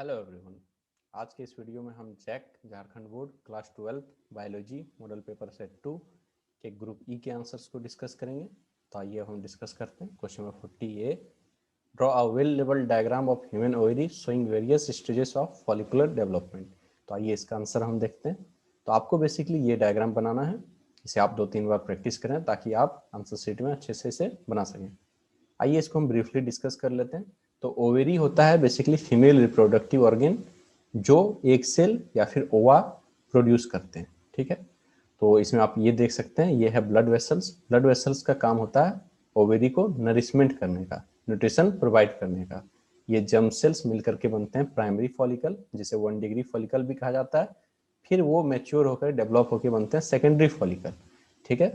Hello everyone. आज के इस वीडियो में हम JAC Jharkhand board class 12 biology model paper set 2 के ग्रुप ई के आंसर्स को डिस्कस करेंगे। तो आइए हम डिस्कस करते हैं। Question number 40A, draw a well labelled diagram of human ovary showing various stages of follicular development. तो आइए इसका आंसर हम देखते हैं। तो आपको बेसिकली ये डायग्राम बनाना है। इसे आप 2-3 बार प्रैक्टिस करें ताकि आप आंसर शीट में अच्छे से इसे बना सकें। आइए इसको हम ब्रीफली डिस्कस कर लेते हैं। तो ओवेरी होता है बेसिकली फीमेल रिप्रोडक्टिव ऑर्गन जो एक सेल या फिर ओवा प्रोड्यूस करते हैं। ठीक है, तो इसमें आप ये देख सकते हैं, ये है ब्लड वेसल्स। ब्लड वेसल्स का काम होता है ओवेरी को नरिशमेंट करने का, न्यूट्रिशन प्रोवाइड करने का। ये जर्म सेल्स मिलकर के बनते हैं प्राइमरी फॉलिकल, जिसे 1 डिग्री फॉलिकल भी कहा जाता है। फिर वो मैच्योर होकर डेवलप होकर बनते हैं सेकेंडरी फॉलिकल। ठीक है,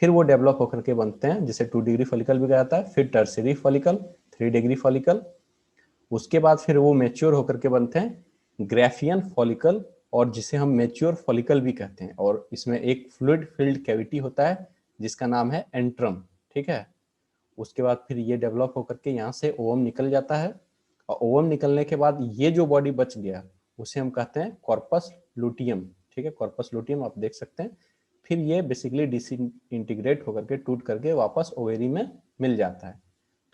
फिर वो डेवलप होकर के बनते हैं जिसे 2 डिग्री फॉलिकल भी कहा जाता है। फिर टर्सरी फॉलिकल, 3 डिग्री फॉलिकल। उसके बाद फिर वो मैच्योर होकर के बनते हैं ग्राफियन फॉलिकल, और जिसे हम मैच्योर फॉलिकल भी कहते हैं। और इसमें एक फ्लूइड फिल्ड कैविटी होता है जिसका नाम है एंट्रम। ठीक है, उसके बाद फिर ये डेवलप होकर के यहाँ से ओवम निकल जाता है, और ओवम निकलने के बाद ये जो बॉडी बच गया उसे हम कहते हैं कॉर्पस लूटियम। ठीक है, कॉर्पस लूटियम आप देख सकते हैं। फिर ये बेसिकली डिसइंटीग्रेट होकर के टूट करके वापस ओवेरी में मिल जाता है।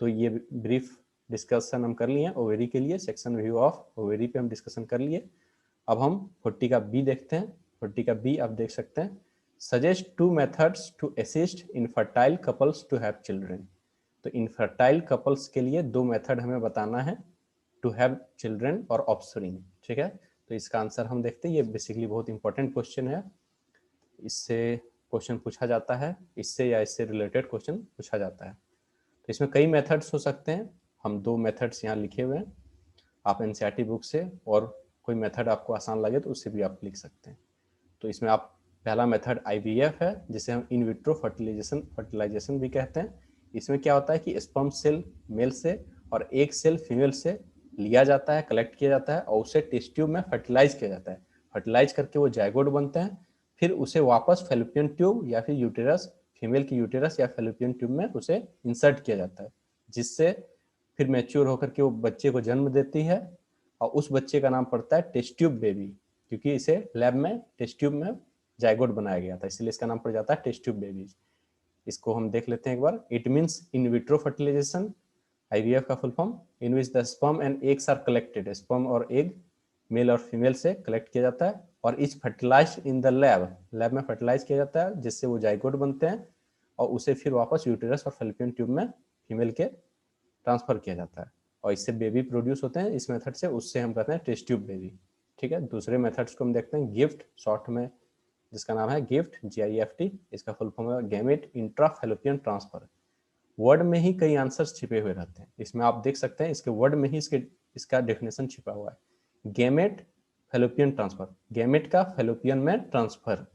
तो ये ब्रीफ डिस्कशन हम कर लिए ओवेरी के लिए। सेक्शन व्यू ऑफ ओवेरी पे हम डिस्कशन कर लिए। अब हम 40 का बी देखते हैं। 40 का बी आप देख सकते हैं, suggest 2 methods to assist infertile couples to have children. तो इनफर्टाइल कपल्स के लिए 2 मेथड हमें बताना है टू हैव चिल्ड्रन और ऑफस्प्रिंग। ठीक है, तो इसका आंसर हम देखते हैं। ये बेसिकली बहुत इंपॉर्टेंट क्वेश्चन है, इससे क्वेश्चन पूछा जाता है, इससे या इससे रिलेटेड क्वेश्चन पूछा जाता है। तो इसमें कई मेथड्स हो सकते हैं। हम 2 मेथड्स यहाँ लिखे हुए हैं, आप एनसीईआरटी बुक से, और कोई मेथड आपको आसान लगे तो उससे भी आप लिख सकते हैं। तो इसमें आप पहला मेथड आईवीएफ है, जिसे हम इन विट्रो फर्टिलाइजेशन भी कहते हैं। इसमें क्या होता है कि स्पर्म सेल मेल से और एक सेल फीमेल से लिया जाता है, कलेक्ट किया जाता है, और उसे टेस्ट ट्यूब में फर्टिलाइज किया जाता है। फर्टिलाइज करके वो जायगोट बनते हैं। फिर उसे वापस फेलोपियन ट्यूब या फिर यूटेरस, फीमेल की यूटेरस या फेलोपियन ट्यूब में उसे इंसर्ट किया जाता है, जिससे फिर मैच्योर होकर के वो बच्चे को जन्म देती है। और उस बच्चे का नाम पड़ता है टेस्ट ट्यूब बेबी, क्योंकि इसे लैब में टेस्ट ट्यूब में जायगोट बनाया गया था, इसलिए इसका नाम पड़ जाता है टेस्ट ट्यूब बेबीज। इसको हम देख लेते हैं एक बार। It means in vitro fertilization, IVF का full form, in which the sperm and eggs are collected. Sperm और एग मेल और फीमेल से कलेक्ट किया जाता है और is fertilize in the lab, lab में फर्टिलाइज किया जाता है, जिससे वो जायगोट बनते हैं, और उसे फिर वापस यूटेरस और फेलोपियन ट्यूब में फीमेल के ट्रांसफर किया जाता है, और इससे बेबी प्रोड्यूस होते हैं इस मेथड से। उससे हम कहते हैं टेस्ट ट्यूब बेबी। ठीक है, दूसरे मेथड्स को हम देखते हैं। गिफ्ट, शॉर्ट में जिसका नाम है गिफ्ट, GIFT। इसका फुल फॉर्म है gamete intra fallopian transfer. Word में ही कई आंसर्स छिपे हुए रहते हैं, इसमें आप देख सकते हैं इसके वर्ड में ही इसका डेफिनेशन छिपा हुआ है। गैमेट फेलोपियन ट्रांसफर, गैमेट का फेलोपियन में ट्रांसफर।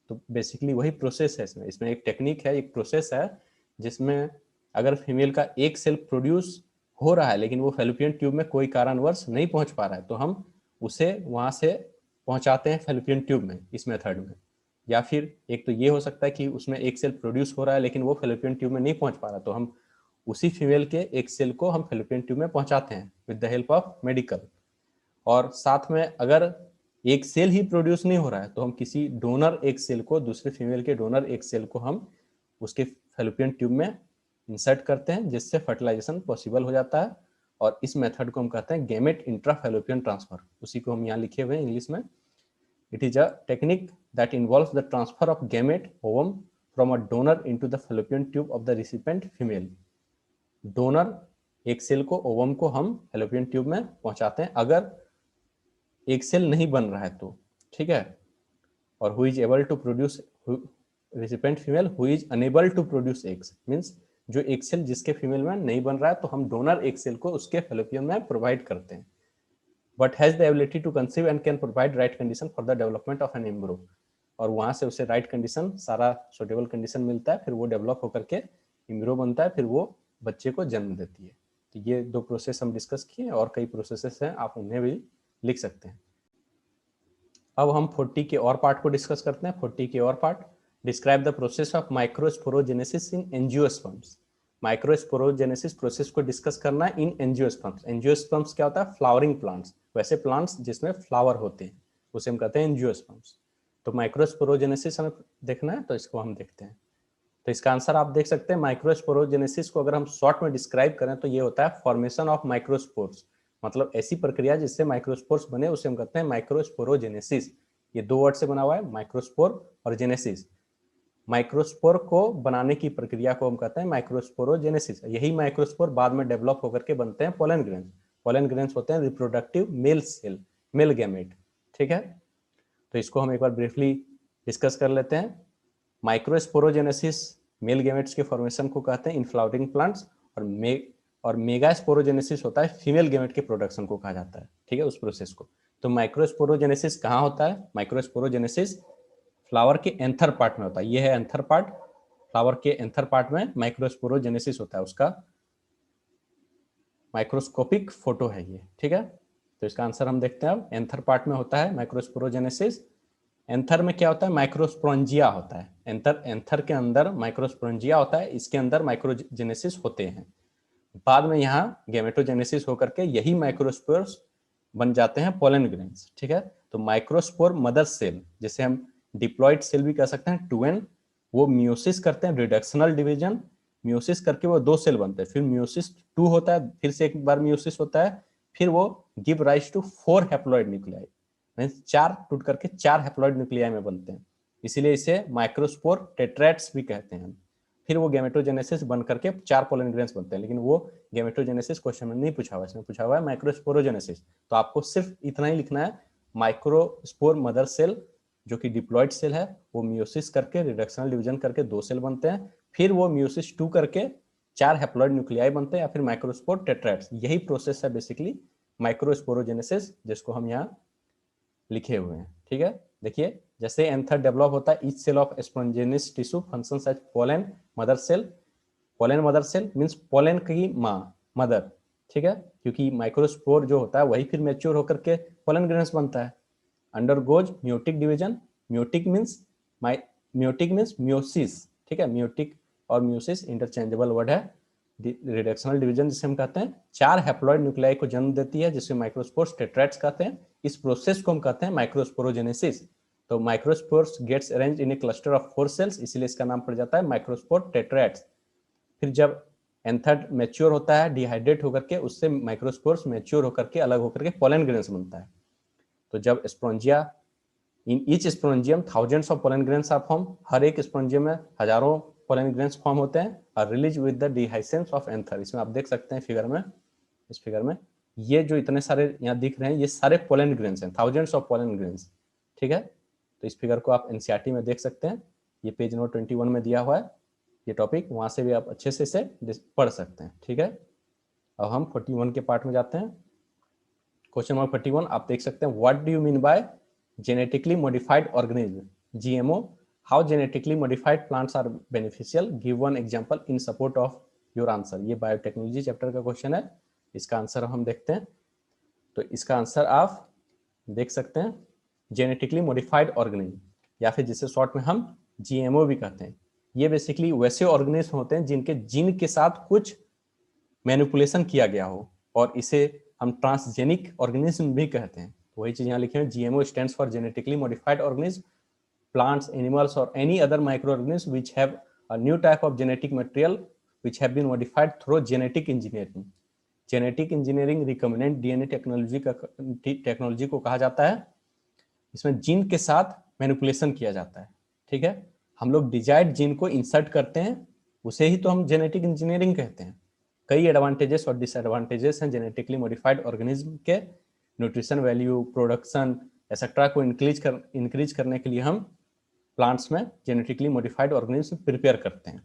तो बेसिकली वही प्रोसेस है। इसमें एक टेक्निक है, एक प्रोसेस है, जिसमें अगर फीमेल का एक सेल प्रोड्यूस हो रहा है लेकिन वो फेलोपियन ट्यूब में कोई कारणवश नहीं पहुंच पा रहा है, तो हम उसे वहां से पहुंचाते हैं फेलोपियन ट्यूब में, इस मेथड में। या फिर एक तो ये हो सकता है कि उसमें एक सेल प्रोड्यूस हो रहा है लेकिन वो फेलोपियन ट्यूब में नहीं पहुंच पा रहा, तो हम उसी फीमेल के एक सेल को हम फेलोपियन ट्यूब में पहुंचाते हैं with the help of medical. और साथ में अगर एक सेल ही प्रोड्यूस नहीं हो रहा है, तो हम किसी डोनर एक सेल को, दूसरे फीमेल के डोनर एक सेल को हम उसके फेलोपियन ट्यूब में इंसर्ट करते हैं, जिससे फर्टिलाइजेशन पॉसिबल हो जाता है। और इस मेथड को हम कहते हैं गैमेट इंट्रा फेलोपियन ट्रांसफर। उसी को हम यहाँ लिखे हुए हैं इंग्लिश में। It is a technique that involves the transfer of gamete ovum from a donor into the fallopian tube of the recipient female. Donor एक सेल को, ओवम को हम फेलोपियन ट्यूब में पहुंचाते हैं अगर एक सेल नहीं बन रहा है तो। ठीक है, और who is able to produce, recipient female who is unable to produce eggs, means जो एक सेल जिसके फीमेल में नहीं बन रहा है, तो हम डोनर एक सेल को उसके फेलोपियन में प्रोवाइड करते हैं। But has the ability to conceive and can provide right condition for the development of an embryo. और वहां से उसे राइट कंडीशन, सारा सुटेबल कंडीशन मिलता है, फिर वो डेवलप होकर के एम्ब्रो बनता है, फिर वो बच्चे को जन्म देती है। तो ये 2 प्रोसेस हम डिस्कस किए, और कई प्रोसेसेस हैं, आप उन्हें भी लिख सकते हैं। अब हम 40 के और पार्ट को डिस्कस करते हैं। 40 के और part, describe the process of microsporogenesis in angiosperms. Microsporogenesis process को डिस्कस करना है इन एंजियोस्पर्म्स। एंजियोस्पर्म्स क्या होता है? फ्लावरिंग प्लांट्स, वैसे प्लांट्स जिसमें फ्लावर होते हैं उसे हम कहते हैं एंजियोस्पर्म्स। तो माइक्रोस्पोरोजेनेसिस हमें देखना है, तो इसको हम देखते हैं। तो इसका आंसर आप देख सकते हैं, माइक्रोस्पोरोजेनेसिस को अगर हम शॉर्ट में डिस्क्राइब करें तो ये होता है फॉर्मेशन ऑफ माइक्रोस्पोर्स, मतलब ऐसी प्रक्रिया जिससे माइक्रोस्पोर्स बने उसे हम कहते हैं माइक्रोस्पोरोजेनेसिस। ये दो वर्ड से बना हुआ है, माइक्रोस्पोर और जेनेसिस। माइक्रोस्पोर को बनाने की प्रक्रिया को हम कहते हैं माइक्रोस्पोरोजेनेसिस। यही माइक्रोस्पोर बाद में डेवलप होकर के बनते हैं पोलन ग्रेन्स। पोलन ग्रेन्स होते हैं reproductive male cell, male gamete. ठीक है, तो इसको हम एक बार ब्रीफली डिस्कस कर लेते हैं। माइक्रोस्पोरोजेनेसिस मेल गैमेट्स के फॉर्मेशन को कहते हैं इन फ्लावरिंग प्लांट्स, और मेगास्पोरोजेनेसिस होता है फीमेल गैमेट के प्रोडक्शन को कहा जाता है। ठीक है, उस प्रोसेस को। तो माइक्रोस्पोरोजेनेसिस कहाँ होता है? माइक्रोस्पोरोजेनेसिस फ्लावर के एंथर पार्ट में होता है। ये है एंथर पार्ट, फ्लावर के एंथर पार्ट में माइक्रोस्पोरोजेनेसिस होता है, उसका माइक्रोस्कोपिक फोटो है ये। ठीक है, तो इसका आंसर हम देखते हैं अब। एंथर पार्ट में होता है माइक्रोस्पोरोजेनेसिस। एंथर में क्या होता है? माइक्रोस्पोरेंजिया होता है। एंथर के अंदर माइक्रोस्पोरेंजिया होता है, इसके अंदर माइक्रोजेनेसिस होते हैं। बाद में यहाँ गैमेटोजेनेसिस होकर के यही माइक्रोस्पोर्स बन जाते हैं पोलन ग्रेन्स। ठीक है, तो माइक्रोस्पोर मदर सेल, जिसे हम डिप्लॉइड सेल भी कह सकते हैं, 2n, वो मियोसिस करते हैं, रिडक्शनल डिवीजन। मियोसिस करके वो 2 सेल बनते हैं, फिर मियोसिस 2 होता है, फिर से एक बार मियोसिस होता है, फिर वो give rise to 4 haploid nuclei, 4 टूट करके 4 हैप्लॉइड न्यूक्लियाई में बनते हैं, इसीलिए इसे माइक्रोस्पोर टेट्रैट्स भी कहते हैं। फिर वो गैमेटोजेनेसिस बन करके 4 पोलन ग्रेन्स बनते हैं, लेकिन वो गैमेटोजेनेसिस क्वेश्चन में नहीं पूछा हुआ, इसमें पूछा हुआ है माइक्रोस्पोरोजेनेसिस। तो आपको सिर्फ इतना ही लिखना है, माइक्रोस्पोर मदर सेल जो कि डिप्लॉइड सेल है, वो मियोसिस करके रिडक्शनल डिवीजन करके 2 सेल बनते हैं, फिर वो मियोसिस 2 करके 4 हैप्लॉइड न्यूक्लियाई बनते हैं, या फिर माइक्रोस्पोर टेट्रैट्स। यही प्रोसेस है बेसिकली माइक्रोस्पोरोजेनेसिस, जिसको हम यहाँ लिखे हुए हैं। ठीक है, देखिए जैसे एंथर डेवलप होता है, each cell of sporogenous tissue functions as pollen mother cell. Pollen mother cell means pollen की माँ, मदर। ठीक है, क्योंकि माइक्रोस्पोर जो होता है वही फिर मैच्योर होकर के पोलन ग्रेन्स बनता है। Undergoes meiotic division. Meiotic means meiosis. ठीक है, म्योटिक और म्योसिस इंटरचेंजेबल वर्ड है। रिडक्शनल डिवीजन जिसे हम कहते हैं, 4 हैप्लॉइड न्यूक्लियाई को जन्म देती है, जिसे माइक्रोस्पोर्स टेट्रैट्स कहते हैं। इस प्रोसेस को हम कहते हैं माइक्रोस्पोरोजेनेसिस। तो microspores gets arranged in a cluster of 4 cells, इसलिए इसका नाम पड़ जाता है माइक्रोस्पोर टेट्रैट्स। फिर जब एंथर मैच्योर होता है, डिहाइड्रेट होकर के, उससे माइक्रोस्पोर्स मैच्योर होकर के अलग होकर के पोलन ग्रेन्स बनता है। तो जब sporangia, in each sporangium thousands of pollen grains are form, हर एक स्पोरेंजियम में हजारों पोलन ग्रेन्स फॉर्म होते हैं, और release with the dehiscence of anther. इसमें आप देख सकते हैं फिगर में, इस फिगर में ये जो इतने सारे यहाँ दिख रहे हैं, ये सारे पोलन ग्रेन्स हैं, थाउजेंड्स ऑफ पोलन ग्रेन्स। ठीक है, तो इस फिगर को आप एनसीईआरटी में देख सकते हैं, ये पेज नंबर 21 में दिया हुआ है ये टॉपिक, वहां से भी आप अच्छे से इसे पढ़ सकते हैं। ठीक है, अब हम 41 के पार्ट में जाते हैं। क्वेश्चन नंबर 41 आप देख सकते हैं, what do you mean by genetically modified organism, GMO, how genetically modified plants are beneficial, give one example in support of your answer. ये बायोटेक्नोलॉजी चैप्टर का क्वेश्चन है, इसका आंसर हम देखते हैं। तो इसका आंसर आप देख सकते हैं, जेनेटिकली मॉडिफाइड ऑर्गेनिज्म, या फिर जिसे शॉर्ट में हम जीएमओ भी कहते हैं। ये बेसिकली वैसे ऑर्गेनिज्म होते हैं जिनके जीन के साथ कुछ मैनिपुलेशन किया गया हो, और इसे हम ट्रांसजेनिक ऑर्गेनिज्म भी कहते हैं। वही चीज यहाँ लिखे हैं, GMO stands for genetically modified organism, plants, animals or any other microorganisms which have a new type of genetic material which have been modified through genetic engineering. Genetic engineering recombinant DNA technology को कहा जाता है। इसमें gene के साथ manipulation किया जाता है। ठीक है, हम लोग डिजायर्ड जीन को इंसर्ट करते हैं, उसे ही तो हम जेनेटिक इंजीनियरिंग कहते हैं। कई एडवांटेजेस और डिसएडवांटेजेस हैं जेनेटिकली मॉडिफाइड ऑर्गेनिज्म के। न्यूट्रिशन वैल्यू, प्रोडक्शन एक्सेट्रा को इंक्रीज करने के लिए हम प्लांट्स में जेनेटिकली मॉडिफाइड ऑर्गेनिज्म प्रिपेयर करते हैं।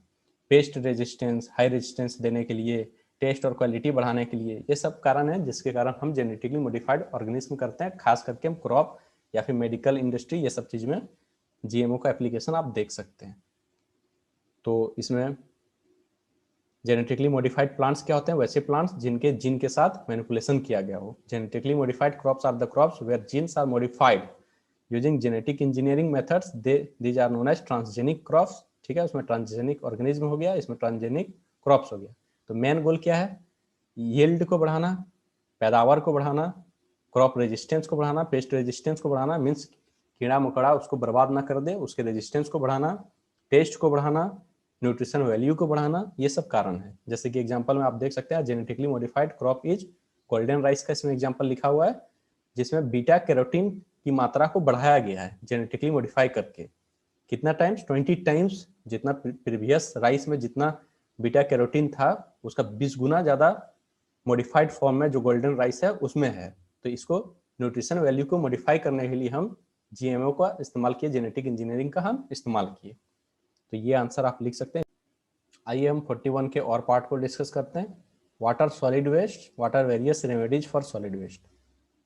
पेस्ट रेजिस्टेंस, हाई रेजिस्टेंस देने के लिए, टेस्ट और क्वालिटी बढ़ाने के लिए, ये सब कारण है जिसके कारण हम जेनेटिकली मॉडिफाइड ऑर्गेनिज्म करते हैं। खास करके हम क्रॉप या फिर मेडिकल इंडस्ट्री, ये सब चीज में जीएमओ का एप्लीकेशन आप देख सकते हैं। तो इसमें जेनेटिकली मॉडिफाइड प्लांट्स क्या होते हैं? वैसे प्लांट्स जिनके जीन के साथ मैनिपुलेशन किया गया हो। Genetically modified crops are the crops where genes are modified using genetic engineering methods, these are known as transgenic crops. ठीक है, उसमें ट्रांसजेनिक ऑर्गेनिज्म हो गया, इसमें ट्रांसजेनिक क्रॉप्स हो गया। तो मेन गोल क्या है, यील्ड को बढ़ाना, पैदावार को बढ़ाना, क्रॉप रेजिस्टेंस को बढ़ाना, पेस्ट रेजिस्टेंस को बढ़ाना, मीन्स कीड़ा मकोड़ा उसको बर्बाद ना कर दे, उसके रेजिस्टेंस को बढ़ाना, टेस्ट को बढ़ाना, न्यूट्रिशन वैल्यू को बढ़ाना, ये सब कारण है। जैसे कि एग्जांपल में आप देख सकते हैं, genetically modified crop is golden rice का इसमें एग्जांपल लिखा हुआ है, जिसमें बीटा कैरोटीन की मात्रा को बढ़ाया गया है जेनेटिकली मॉडिफाई करके। कितना टाइम्स? 20 टाइम्स। जितना प्रीवियस राइस में जितना बीटा कैरोटीन था उसका 20 गुना ज्यादा मॉडिफाइड फॉर्म में जो गोल्डन राइस है उसमें है। तो इसको न्यूट्रिशन वैल्यू को मॉडिफाई करने के लिए हम जीएमओ का इस्तेमाल किए, जेनेटिक इंजीनियरिंग का हम इस्तेमाल किए। तो ये आंसर आप लिख सकते हैं। आइए हम 41 के और पार्ट को डिस्कस करते हैं। What are solid waste, what are various remedies for solid waste.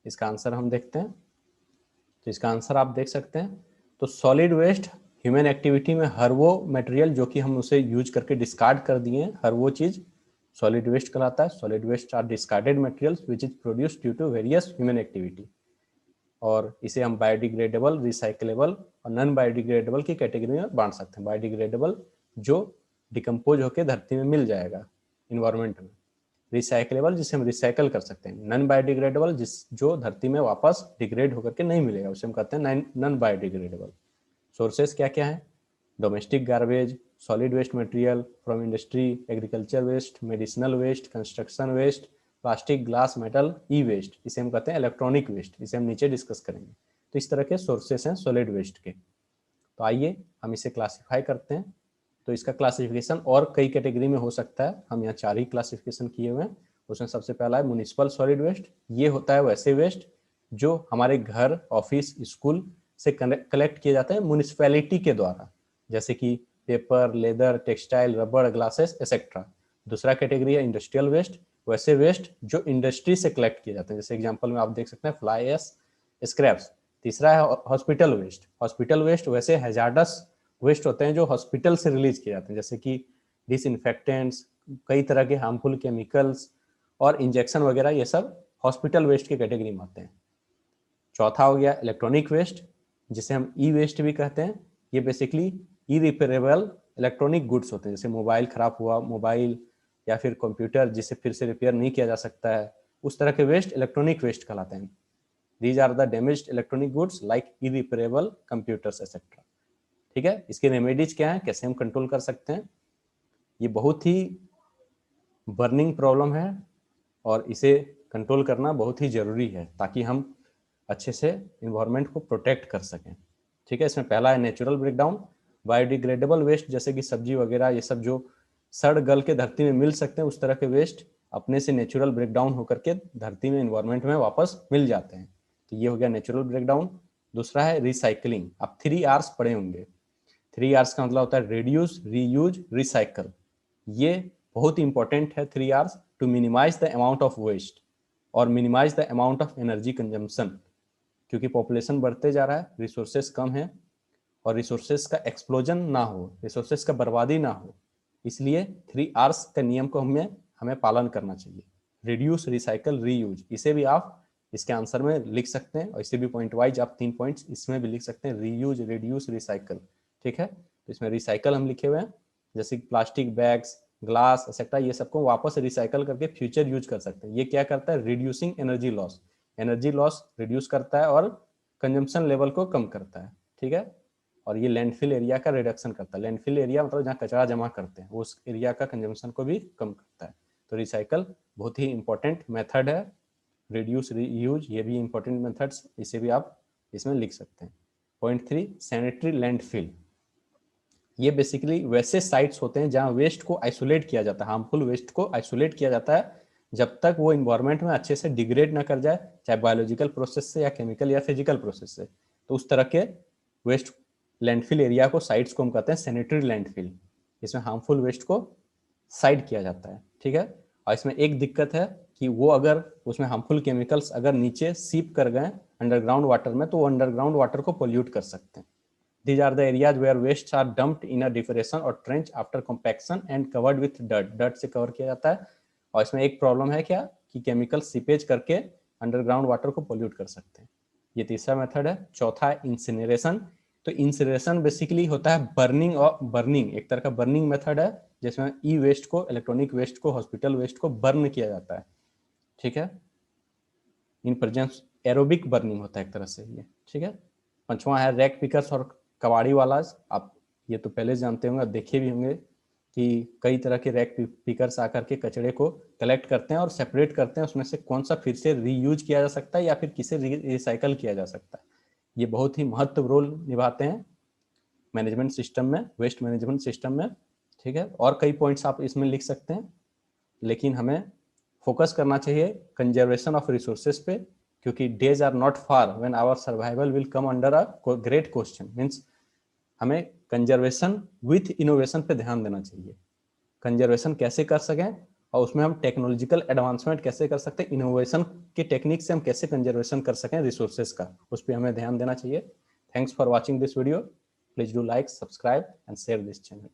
इसका आंसर हम देखते हैं। तो इसका आंसर आप देख सकते हैं। तो सॉलिड वेस्ट ह्यूमन एक्टिविटी में हर वो मटेरियल जो कि हम उसे यूज करके डिस्कार्ड कर दिए, हर वो चीज सॉलिड वेस्ट कहलाता है। Solid waste are discarded materials which is produced due to various human activity. और इसे हम बायोडिग्रेडेबल, रिसाइकलेबल और नॉन बायोडिग्रेडेबल की कैटेगरी में बांट सकते हैं। बायोडिग्रेडेबल जो डिकम्पोज होकर धरती में मिल जाएगा इन्वायरमेंट में, रिसाइकलेबल जिसे हम रिसाइकल कर सकते हैं, नॉन बायोडिग्रेडेबल जो धरती में वापस डिग्रेड होकर के नहीं मिलेगा उसे हम कहते हैं नॉन बायोडिग्रेडेबल। सोर्सेस क्या क्या है? Domestic garbage, solid waste material from industry, agriculture waste, medicinal waste, construction waste, plastic, glass, metal, e waste, इसे हम कहते हैं इलेक्ट्रॉनिक वेस्ट, इसे हम नीचे डिस्कस करेंगे। तो इस तरह के सोर्सेस हैं सॉलिड वेस्ट के। तो आइए हम इसे क्लासिफाई करते हैं। तो इसका क्लासिफिकेशन और कई कैटेगरी में हो सकता है, हम यहाँ 4 ही क्लासिफिकेशन किए हुए हैं। उसमें सबसे पहला है म्युनिसिपल सॉलिड वेस्ट। ये होता है वैसे वेस्ट जो हमारे घर, ऑफिस, स्कूल से कलेक्ट किए जाते हैं म्युनिसिपैलिटी के द्वारा, जैसे कि paper, leather, textile, rubber, glasses etcetera. दूसरा कैटेगरी है इंडस्ट्रियल वेस्ट, वैसे वेस्ट जो इंडस्ट्री से कलेक्ट किए जाते हैं, जैसे एग्जांपल में आप देख सकते हैं फ्लाई एश, स्क्रैप्स। तीसरा है हॉस्पिटल वेस्ट। हॉस्पिटल वेस्ट वैसे हैजार्डस वेस्ट होते हैं जो हॉस्पिटल से रिलीज किए जाते हैं, जैसे कि डिसइंफेक्टेंट्स, कई तरह के हार्मफुल केमिकल्स और इंजेक्शन वगैरह, ये सब हॉस्पिटल वेस्ट की कैटेगरी में आते हैं। चौथा हो गया इलेक्ट्रॉनिक वेस्ट, जिसे हम ई वेस्ट भी कहते हैं। ये बेसिकली इरिपेयरेबल इलेक्ट्रॉनिक गुड्स होते हैं, जैसे मोबाइल खराब हुआ, मोबाइल या फिर कंप्यूटर जिसे फिर से रिपेयर नहीं किया जा सकता है, उस तरह के वेस्ट इलेक्ट्रॉनिक वेस्ट कहलाते हैं। These are the damaged electronic goods like irreparable computers etcetera. ठीक है, इसके रेमेडीज क्या है, कैसे हम कंट्रोल कर सकते हैं? ये बहुत ही बर्निंग प्रॉब्लम है और इसे कंट्रोल करना बहुत ही जरूरी है ताकि हम अच्छे से इन्वायरमेंट को प्रोटेक्ट कर सकें। ठीक है, इसमें पहला है नेचुरल ब्रेकडाउन। बायोडिग्रेडेबल वेस्ट जैसे कि सब्जी वगैरह, ये सब जो सड़ गल के धरती में मिल सकते हैं, उस तरह के वेस्ट अपने से नेचुरल ब्रेकडाउन होकर के धरती में, इन्वायरमेंट में वापस मिल जाते हैं। तो ये हो गया नेचुरल ब्रेकडाउन। दूसरा है रिसाइकलिंग। आप 3 R's पढ़े होंगे। 3 R's का मतलब होता है रिड्यूस, रीयूज, रिसाइकल। ये बहुत इंपॉर्टेंट है 3 R's to minimise the amount of waste और minimise the amount of energy consumption. क्योंकि पॉपुलेशन बढ़ते जा रहा है, रिसोर्सेस कम है और रिसोर्सेस का एक्सप्लोजन ना हो, रिसोर्सेस का बर्बादी ना हो, इसलिए 3 R's का नियम को हमें पालन करना चाहिए। रिड्यूस, रिसाइकल, रीयूज, इसे भी आप इसके आंसर में लिख सकते हैं और इसे भी पॉइंट वाइज आप 3 पॉइंट्स इसमें भी लिख सकते हैं, रीयूज, रिड्यूस, रिसाइकल। ठीक है, तो इसमें रिसाइकल हम लिखे हुए हैं, जैसे प्लास्टिक बैग्स, ग्लास एक्सेट्रा, ये सबको वापस रिसाइकल करके फ्यूचर यूज कर सकते हैं। ये क्या करता है? Reducing energy loss, energy loss reduce करता है और कंजम्पशन लेवल को कम करता है। ठीक है, और ये लैंडफिल एरिया का रिडक्शन करता है। लैंडफिल एरिया मतलब जहाँ कचरा जमा करते हैं, उस एरिया का कंजम्पशन को भी कम करता है। तो रिसाइकल बहुत ही इंपॉर्टेंट मेथड है। रिड्यूस, रीयूज, ये भी इंपॉर्टेंट मेथड्स, इसे भी आप इसमें लिख सकते हैं। Point 3 sanitary landfill. ये बेसिकली वैसे साइट्स होते हैं जहाँ वेस्ट को आइसोलेट किया जाता है, हार्मफुल वेस्ट को आइसोलेट किया जाता है जब तक वो इन्वायरमेंट में अच्छे से डिग्रेड ना कर जाए, चाहे बायोलॉजिकल प्रोसेस से या केमिकल या फिजिकल प्रोसेस से। तो उस तरह के वेस्ट लैंडफिल एरिया को, साइट्स को हम कहते हैं सैनिटरी लैंडफिल। इसमें हार्मफुल वेस्ट को साइड किया जाता है। ठीक है, और इसमें एक दिक्कत है कि वो अगर उसमें हार्मफुल केमिकल्स अगर नीचे सीप कर गए अंडरग्राउंड वाटर में, तो वो अंडरग्राउंड वाटर को पोल्यूट कर सकते हैं। These are the areas where wastes are dumped in a depression or trench after compaction and covered with dirt. dirt से कवर किया जाता है। और इसमें एक प्रॉब्लम है क्या कि केमिकल सीपेज करके अंडरग्राउंड वाटर को पोल्यूट कर सकते हैं। ये तीसरा मेथड है। चौथा है इंसिनरेशन। तो इंसिनरेशन बेसिकली होता है बर्निंग, और बर्निंग एक तरह का बर्निंग मेथड है जिसमें ई वेस्ट को, इलेक्ट्रॉनिक वेस्ट को, हॉस्पिटल वेस्ट को बर्न किया जाता है, ठीक है। इन प्रेजेंस एरोबिक बर्निंग होता है एक तरह से ये, ठीक है। पांचवा है रैक पिकर्स और कबाड़ी वाला। आप ये तो पहले जानते होंगे, देखे भी होंगे कि कई तरह के रैक पिकर्स आकर के कचरे को कलेक्ट करते हैं और सेपरेट करते हैं, उसमें से कौन सा फिर से रीयूज किया जा सकता है या फिर किसे रिसाइकल किया जा सकता है। ये बहुत ही महत्वपूर्ण रोल निभाते हैं मैनेजमेंट सिस्टम में, वेस्ट मैनेजमेंट सिस्टम में, ठीक है। और कई पॉइंट्स आप इसमें लिख सकते हैं, लेकिन हमें फोकस करना चाहिए कंजर्वेशन ऑफ रिसोर्सेज पे, क्योंकि days are not far when our survival will come under a great question. Means हमें कंजर्वेशन विथ इनोवेशन पे ध्यान देना चाहिए। कंजर्वेशन कैसे कर सकें और उसमें हम टेक्नोलॉजिकल एडवांसमेंट कैसे कर सकते हैं, इनोवेशन के टेक्निक से हम कैसे कंजर्वेशन कर सकें रिसोर्सेज का, उस पर हमें ध्यान देना चाहिए। Thanks for watching this video. Please do like, subscribe and share this channel.